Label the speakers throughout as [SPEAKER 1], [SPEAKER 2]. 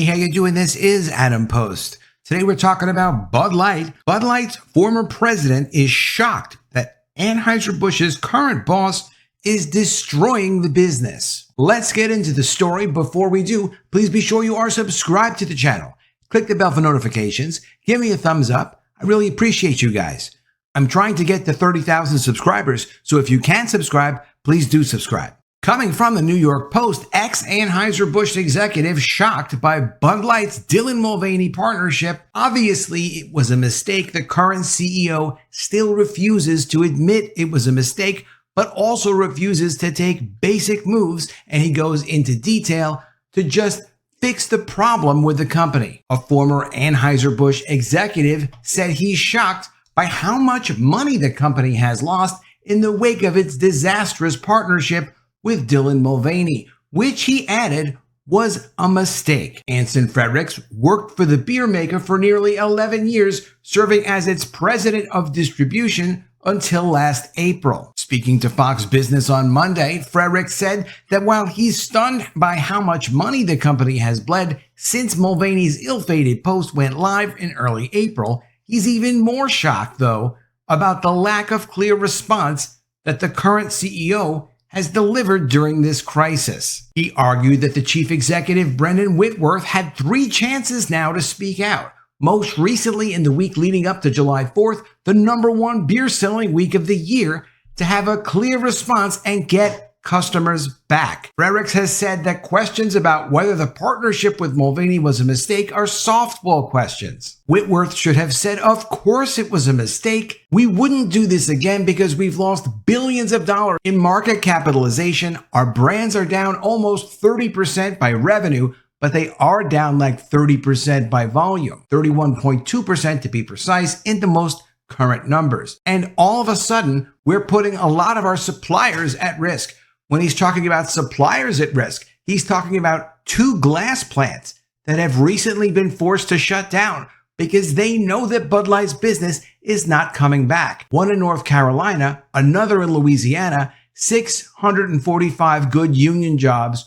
[SPEAKER 1] how you doing? This is Adam Post. Today we're talking about Bud Light. Bud Light's former president is shocked that Anheuser-Busch's current boss is destroying the business. Let's get into the story. Before we do, please be sure you are subscribed to the channel. Click the bell for notifications. Give me a thumbs up. I really appreciate you guys. I'm trying to get to 30,000 subscribers, so if you can subscribe, please do subscribe. Coming from the New York Post, ex-Anheuser-Busch executive shocked by Bud Light's Dylan Mulvaney partnership. Obviously, it was a mistake. The current CEO still refuses to admit it was a mistake, but also refuses to take basic moves, and he goes into detail to just fix the problem with the company. A former Anheuser-Busch executive said he's shocked by how much money the company has lost in the wake of its disastrous partnership with Dylan Mulvaney, which he added was a mistake. Anson Frericks worked for the beer maker for nearly 11 years, serving as its president of distribution until last April. Speaking to Fox Business on Monday, Frericks said that while he's stunned by how much money the company has bled since Mulvaney's ill-fated post went live in early April, he's even more shocked, though, about the lack of clear response that the current CEO has delivered during this crisis. He argued that the chief executive, Brendan Whitworth, had 3 chances now to speak out. Most recently, in the week leading up to July 4th, the #1 beer-selling week of the year, to have a clear response and get customers back. Frericks has said that questions about whether the partnership with Mulvaney was a mistake are softball questions. Whitworth should have said, "Of course it was a mistake. We wouldn't do this again because we've lost billions of dollars in market capitalization. Our brands are down almost 30% by revenue, but they are down like 30% by volume, 31.2% to be precise in the most current numbers. And all of a sudden, we're putting a lot of our suppliers at risk." When he's talking about suppliers at risk, he's talking about 2 glass plants that have recently been forced to shut down because they know that Bud Light's business is not coming back. One in North Carolina, another in Louisiana, 645 good union jobs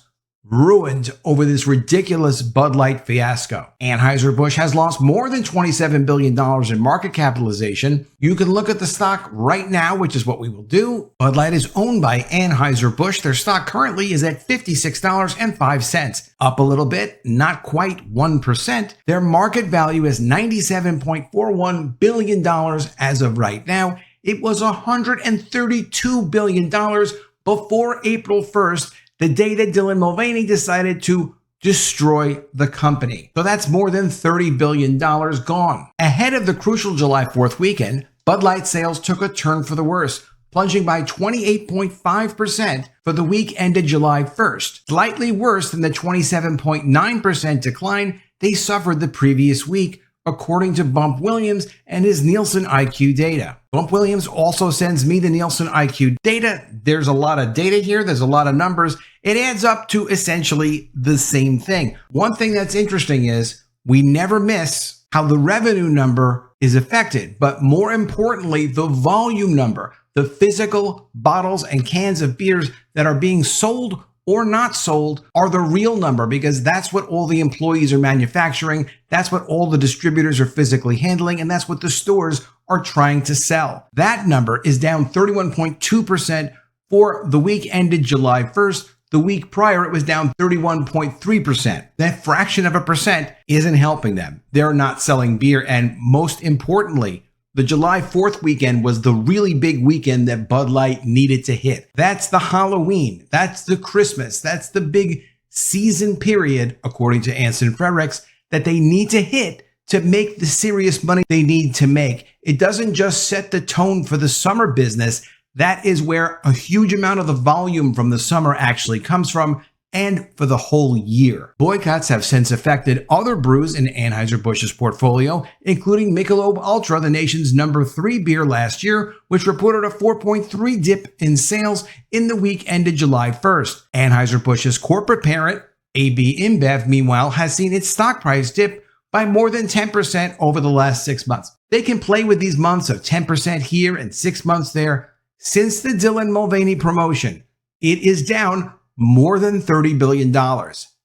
[SPEAKER 1] ruined over this ridiculous Bud Light fiasco. Anheuser-Busch has lost more than $27 billion in market capitalization. You can look at the stock right now, which is what we will do. Bud Light is owned by Anheuser-Busch. Their stock currently is at $56.05, up a little bit, not quite 1%. Their market value is $97.41 billion as of right now. It was $132 billion before April 1st, the day that Dylan Mulvaney decided to destroy the company. So that's more than $30 billion gone. Ahead of the crucial July 4th weekend, Bud Light sales took a turn for the worse, plunging by 28.5% for the week ended July 1st, slightly worse than the 27.9% decline they suffered the previous week, according to Bump Williams and his Nielsen IQ data. Bump Williams also sends me the Nielsen IQ data. There's a lot of data here. There's a lot of numbers. It adds up to essentially the same thing. One thing that's interesting is we never miss how the revenue number is affected, but more importantly, the volume number, the physical bottles and cans of beers that are being sold or not sold are the real number, because that's what all the employees are manufacturing, that's what all the distributors are physically handling, and that's what the stores are trying to sell. That number is down 31.2% for the week ended July 1st. The week prior, it was down 31.3%. That fraction of a percent isn't helping them. They're not selling beer, and most importantly, the July 4th weekend was the really big weekend that Bud Light needed to hit. That's the Halloween. That's the Christmas. That's the big season period, according to Anson Frericks, that they need to hit to make the serious money they need to make. It doesn't just set the tone for the summer business. That is where a huge amount of the volume from the summer actually comes from, and for the whole year. Boycotts have since affected other brews in Anheuser-Busch's portfolio, including Michelob Ultra, the nation's #3 beer last year, which reported a 4.3 dip in sales in the week ended July 1st. Anheuser-Busch's corporate parent, AB InBev, meanwhile, has seen its stock price dip by more than 10% over the last 6 months. They can play with these months of 10% here and 6 months there. Since the Dylan Mulvaney promotion, it is down more than $30 billion.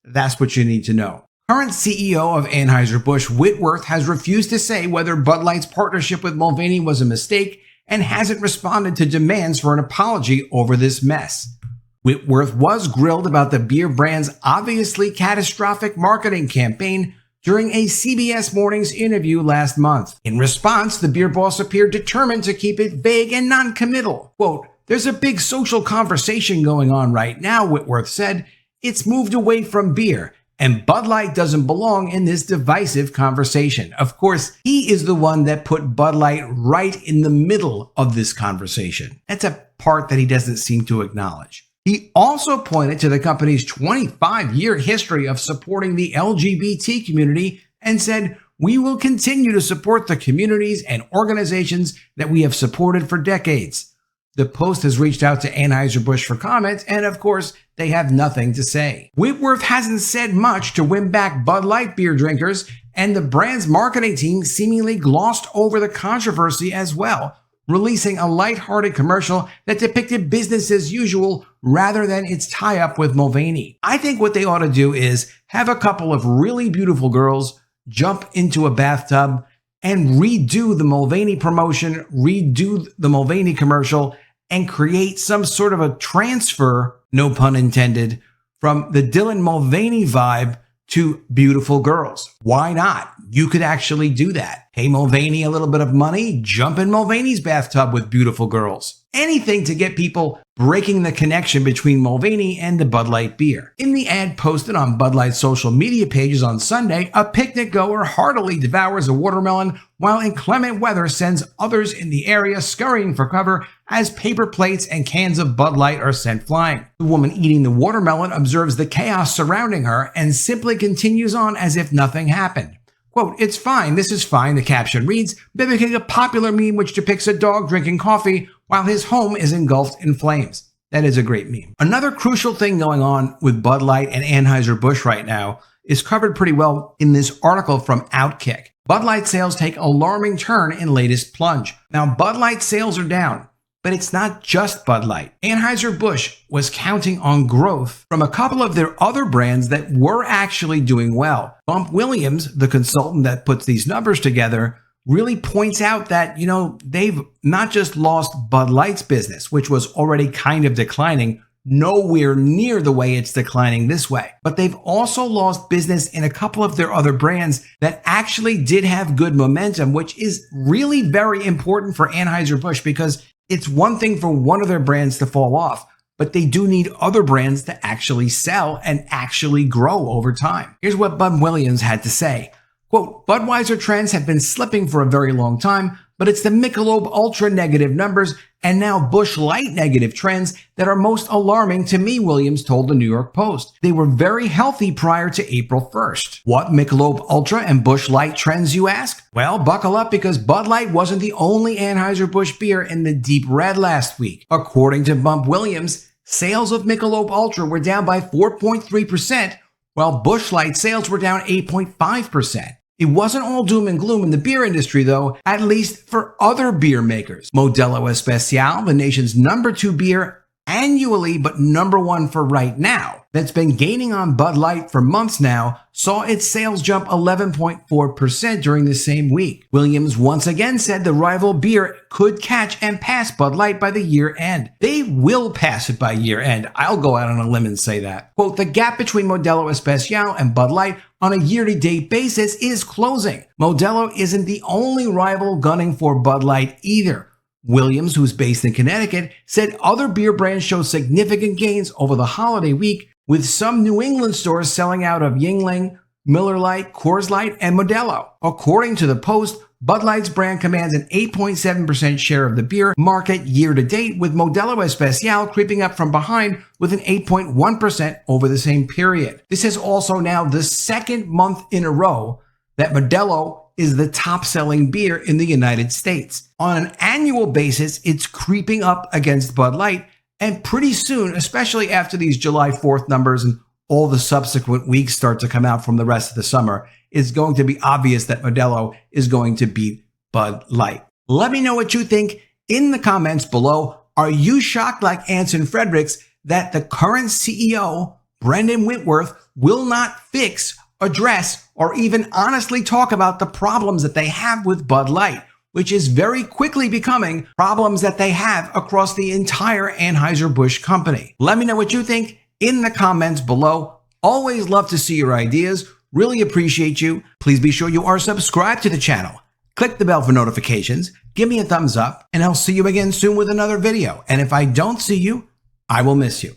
[SPEAKER 1] That's what you need to know. Current CEO of Anheuser-Busch, Whitworth, has refused to say whether Bud Light's partnership with Mulvaney was a mistake and hasn't responded to demands for an apology over this mess. Whitworth was grilled about the beer brand's obviously catastrophic marketing campaign during a CBS Mornings interview last month. In response, the beer boss appeared determined to keep it vague and non-committal. Quote, "There's a big social conversation going on right now," Whitworth said. "It's moved away from beer, and Bud Light doesn't belong in this divisive conversation." Of course, he is the one that put Bud Light right in the middle of this conversation. That's a part that he doesn't seem to acknowledge. He also pointed to the company's 25-year history of supporting the LGBT community and said, "We will continue to support the communities and organizations that we have supported for decades." The Post has reached out to Anheuser-Busch for comment, and of course, they have nothing to say. Whitworth hasn't said much to win back Bud Light beer drinkers, and the brand's marketing team seemingly glossed over the controversy as well, releasing a lighthearted commercial that depicted business as usual rather than its tie-up with Mulvaney. I think what they ought to do is have a couple of really beautiful girls jump into a bathtub and redo the Mulvaney promotion, redo the Mulvaney commercial, and create some sort of a transfer, no pun intended, from the Dylan Mulvaney vibe to beautiful girls. Why not? You could actually do that. Pay Mulvaney a little bit of money, jump in Mulvaney's bathtub with beautiful girls. Anything to get people breaking the connection between Mulvaney and the Bud Light beer. In the ad posted on Bud Light's social media pages on Sunday, a picnic goer heartily devours a watermelon while inclement weather sends others in the area scurrying for cover as paper plates and cans of Bud Light are sent flying. The woman eating the watermelon observes the chaos surrounding her and simply continues on as if nothing happened. Quote, "It's fine, this is fine," the caption reads, mimicking a popular meme which depicts a dog drinking coffee while his home is engulfed in flames. That is a great meme. Another crucial thing going on with Bud Light and Anheuser-Busch right now is covered pretty well in this article from Outkick. Bud Light sales take alarming turn in latest plunge. Now, Bud Light sales are down, but it's not just Bud Light. Anheuser-Busch was counting on growth from a couple of their other brands that were actually doing well. Bump Williams, the consultant that puts these numbers together, really points out that, they've not just lost Bud Light's business, which was already kind of declining, nowhere near the way it's declining this way, but they've also lost business in a couple of their other brands that actually did have good momentum, which is really very important for Anheuser-Busch because it's one thing for one of their brands to fall off, but they do need other brands to actually sell and actually grow over time. Here's what Bud Williams had to say. Quote, "Budweiser trends have been slipping for a very long time, but it's the Michelob Ultra negative numbers and now Busch Light negative trends that are most alarming to me," Williams told the New York Post. "They were very healthy prior to April 1st. What Michelob Ultra and Busch Light trends, you ask? Well, buckle up because Bud Light wasn't the only Anheuser-Busch beer in the deep red last week. According to Bump Williams, sales of Michelob Ultra were down by 4.3%, while Busch Light sales were down 8.5%. It wasn't all doom and gloom in the beer industry, though, at least for other beer makers. Modelo Especial, the nation's number 2 beer annually, but number 1 for right now, that's been gaining on Bud Light for months now, saw its sales jump 11.4% during the same week. Williams once again said the rival beer could catch and pass Bud Light by the year end. They will pass it by year end. I'll go out on a limb and say that. Quote, "The gap between Modelo Especial and Bud Light on a year-to-date basis is closing. Modelo isn't the only rival gunning for Bud Light either." Williams, who's based in Connecticut, said other beer brands show significant gains over the holiday week, with some New England stores selling out of Yuengling, Miller Lite, Coors Light, and Modelo. According to the Post, Bud Light's brand commands an 8.7% share of the beer market year-to-date, with Modelo Especial creeping up from behind with an 8.1% over the same period. This is also now the second month in a row that Modelo is the top-selling beer in the United States. On an annual basis, it's creeping up against Bud Light, and pretty soon, especially after these July 4th numbers and all the subsequent weeks start to come out from the rest of the summer, it's going to be obvious that Modelo is going to beat Bud Light. Let me know what you think in the comments below. Are you shocked like Anson Frericks that the current CEO, Brendan Whitworth, will not fix address, or even honestly talk about the problems that they have with Bud Light, which is very quickly becoming problems that they have across the entire Anheuser-Busch company. Let me know what you think in the comments below. Always love to see your ideas. Really appreciate you. Please be sure you are subscribed to the channel. Click the bell for notifications. Give me a thumbs up, and I'll see you again soon with another video. And if I don't see you, I will miss you.